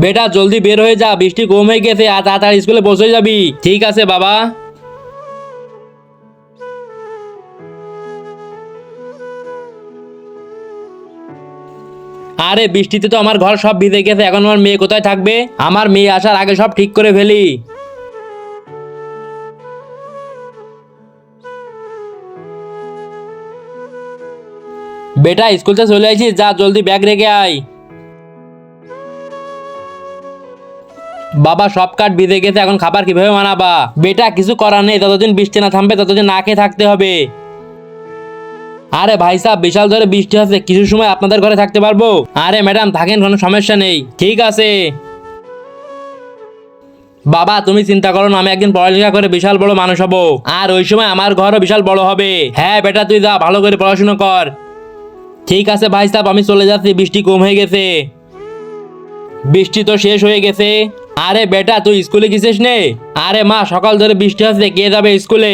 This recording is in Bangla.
বেটা জলদি বের হয়ে যা, বৃষ্টি কম হয়ে গেছে আর তাড়াতাড়ি স্কুলে পৌঁছে যাবি। ঠিক আছে বাবা। আরে বৃষ্টিতে তো আমার ঘর সব ভিজে গেছে, এখন আমার মেয়ে কোথায় থাকবে? আমার মেয়ে আসার আগে সব ঠিক করে ফেলি। বেটা স্কুলতে চলে আসিস, যা জলদি ব্যাগ রেখে আয়। বাবা সব কাঠ ভিজে গেছে, এখন খাবার কিভাবে বানাবা? বেটা কিছু করার নেই, যতদিন বৃষ্টি না থামবে ততদিন না খেয়ে থাকতে হবে। আরে ভাই সাহেব, বিশাল ধরে বৃষ্টি হচ্ছে, কিছু সময় আপনাদের ঘরে থাকতে পারবো? আরে ম্যাডাম থাকেন, কোনো সমস্যা নেই। ঠিক আছে বাবা, তুমি চিন্তা করো না, আমি একদিন পড়ালেখা করে বিশাল বড় মানুষ হব, আর ওই সময় আমার ঘরও বিশাল বড় হবে। হ্যাঁ বেটা, তুই যা, ভালো করে পড়াশোনা কর। ঠিক আছে ভাই সাহেব, আমি চলে যাচ্ছি, বৃষ্টি কম হয়ে গেছে। বৃষ্টি তো শেষ হয়ে গেছে। আরে বেটা তুই স্কুলে গেছিস নে? আরে মা, সকাল ধরে বৃষ্টি হচ্ছে, কে যাবে স্কুলে?